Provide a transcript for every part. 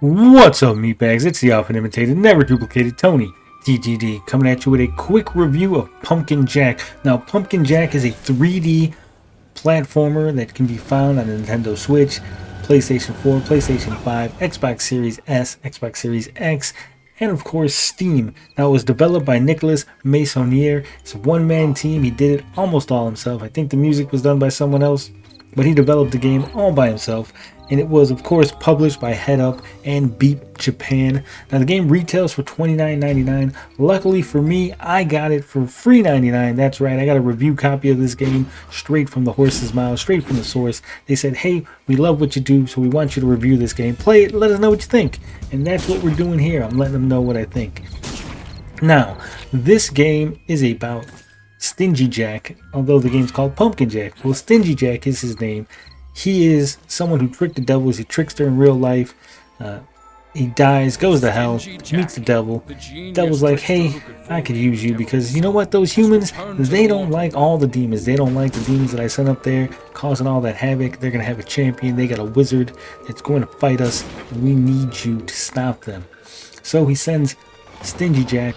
What's up, meatbags? It's the often imitated, never duplicated Tony, DGD, coming at you with a quick review of Pumpkin Jack. Now, Pumpkin Jack is a 3D platformer that can be found on the Nintendo Switch, PlayStation 4, PlayStation 5, Xbox Series S, Xbox Series X, and of course Steam. Now, it was developed by Nicolas Maisonnier. It's a one-man team. He did it almost all himself. I think the music was done by someone else, but he developed the game all by himself. And it was, of course, published by Head Up and Beep Japan. Now, the game retails for $29.99. Luckily for me, I got it for free $99. That's right, I got a review copy of this game straight from the horse's mouth, straight from the source. They said, hey, we love what you do, so we want you to review this game. Play it, let us know what you think. And that's what we're doing here. I'm letting them know what I think. Now, this game is about Stingy Jack, although the game's called Pumpkin Jack. Well, Stingy Jack is his name. He is someone who tricked the devil. He's a trickster in real life. He dies, goes to hell, meets the devil. Devil's like, hey, I could use you because you know what? Those humans, they don't like all the demons. They don't like the demons that I sent up there causing all that havoc. They're going to have a champion. They got a wizard that's going to fight us. We need you to stop them. So he sends Stingy Jack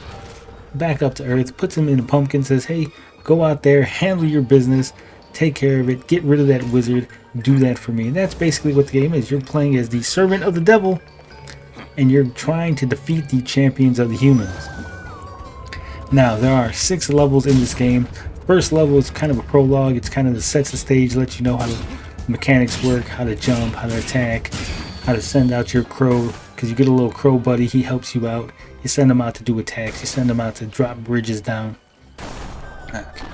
back up to Earth, puts him in a pumpkin, says, hey, go out there, handle your business, take care of it, get rid of that wizard, do that for me. And that's basically what the game is. You're playing as the servant of the devil, and you're trying to defeat the champions of the humans. Now, there are 6 levels in this game. First level is kind of a prologue. It's kind of sets the stage, lets you know how the mechanics work, how to jump, how to attack, how to send out your crow, because you get a little crow buddy. He helps you out. You send him out to do attacks. You send him out to drop bridges down.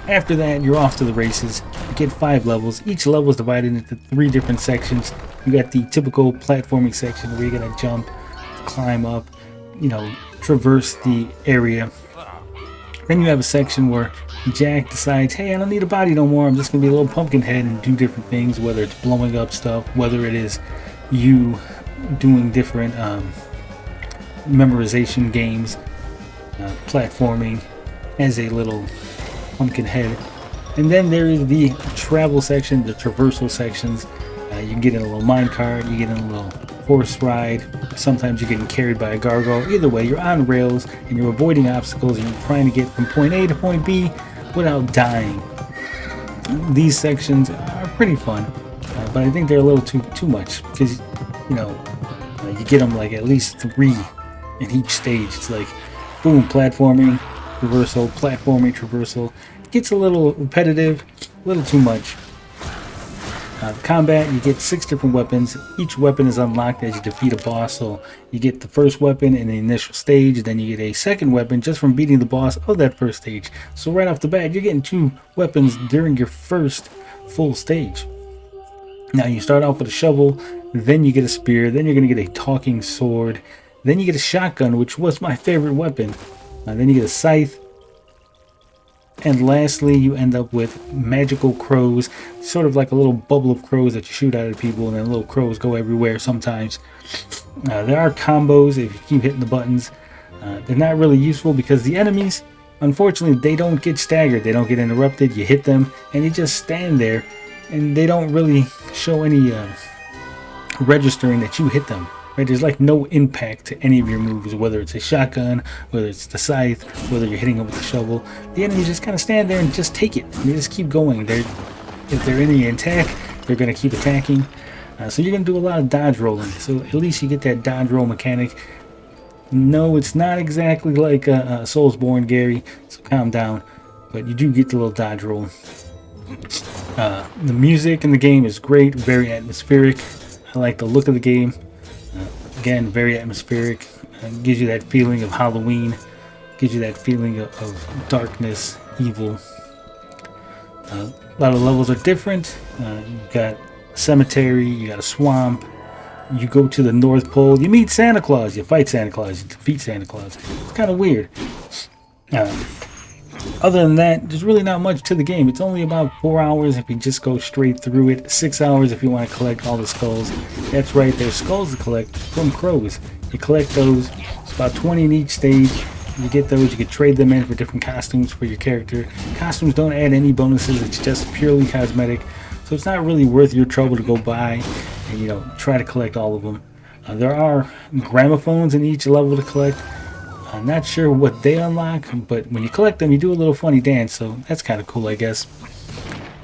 After that, you're off to the races. You get 5 levels. Each level is divided into 3 different sections. You got the typical platforming section where you're gonna jump, climb up, traverse the area. Then you have a section where Jack decides, hey, I don't need a body no more. I'm just gonna be a little pumpkin head and do different things, whether it's blowing up stuff, whether it is you doing different memorization games, platforming as a little pumpkin head. And then there is the travel section, the traversal sections. You can get in a little minecart, you get in a little horse ride, sometimes you're getting carried by a gargoyle. Either way, you're on rails and you're avoiding obstacles and you're trying to get from point A to point B without dying. These sections are pretty fun, but I think they're a little too much because you get them like at least 3 in each stage. It's like boom, platforming, traversal, platforming, traversal. It gets a little repetitive, a little too much. Combat, you get 6 different weapons. Each weapon is unlocked as you defeat a boss. So you get the first weapon in the initial stage, then you get a second weapon just from beating the boss of that first stage. So right off the bat, you're getting 2 weapons during your first full stage. Now you start off with a shovel, then you get a spear, then you're going to get a talking sword, then you get a shotgun, which was my favorite weapon. Then you get a scythe, and lastly you end up with magical crows, sort of like a little bubble of crows that you shoot out at people, and then little crows go everywhere sometimes. There are combos if you keep hitting the buttons. They're not really useful because the enemies, unfortunately, they don't get staggered, they don't get interrupted. You hit them and they just stand there and they don't really show any registering that you hit them. Right, there's like no impact to any of your moves, whether it's a shotgun, whether it's the scythe, whether you're hitting them with a shovel. The enemies just kind of stand there and just take it. They just keep going. If they're in the attack, they're going to keep attacking. So you're going to do a lot of dodge rolling. So at least you get that dodge roll mechanic. No, it's not exactly like Soulsborne, Gary, so calm down. But you do get the little dodge roll. The music in the game is great, very atmospheric. I like the look of the game. Again, very atmospheric, gives you that feeling of Halloween, gives you that feeling of darkness, evil. A lot of levels are different. You've got a cemetery, you got a swamp, you go to the North Pole, you meet Santa Claus, you fight Santa Claus, you defeat Santa Claus. It's kind of weird. Other than that, there's really not much to the game. It's only about 4 hours if you just go straight through it. 6 hours if you want to collect all the skulls. That's right, there's skulls to collect from crows. You collect those. It's about 20 in each stage. You get those, you can trade them in for different costumes for your character. Costumes don't add any bonuses, it's just purely cosmetic. So it's not really worth your trouble to go buy and try to collect all of them. There are gramophones in each level to collect. I'm not sure what they unlock, but when you collect them, you do a little funny dance, so that's kind of cool, I guess.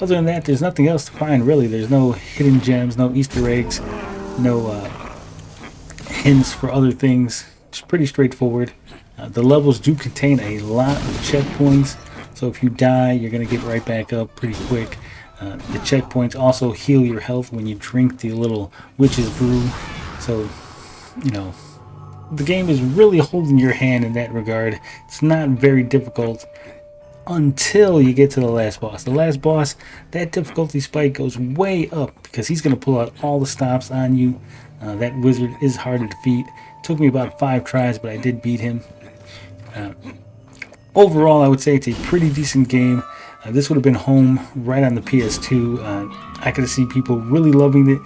Other than that, there's nothing else to find, really. There's no hidden gems, no Easter eggs, no hints for other things. It's pretty straightforward. The levels do contain a lot of checkpoints, so if you die, you're going to get right back up pretty quick. The checkpoints also heal your health when you drink the little witch's brew, so, you know, the game is really holding your hand in that regard. It's not very difficult until you get to the last boss. The last boss, that difficulty spike goes way up because he's going to pull out all the stops on you. That wizard is hard to defeat. It took me about 5 tries, but I did beat him. Overall, I would say it's a pretty decent game. This would have been home right on the PS2. I could see people really loving it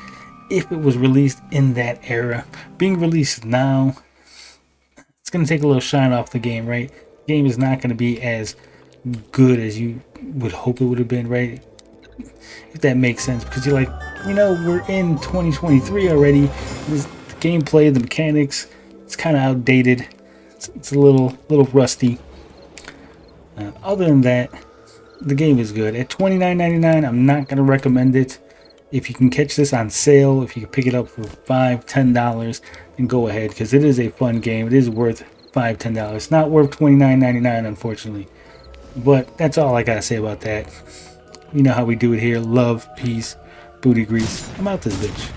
if it was released in that era. Being released now, it's going to take a little shine off the game, right? The game is not going to be as good as you would hope it would have been, right? If that makes sense, because you're like, you know, we're in 2023 already. The gameplay, the mechanics, it's kind of outdated. It's a little rusty. Other than that, the game is good. At $29.99, I'm not going to recommend it. If you can catch this on sale, if you can pick it up for $5, $10, then go ahead, because it is a fun game. It is worth $5, $10. It's not worth $29.99, unfortunately. But that's all I got to say about that. You know how we do it here. Love, peace, booty grease. I'm out this bitch.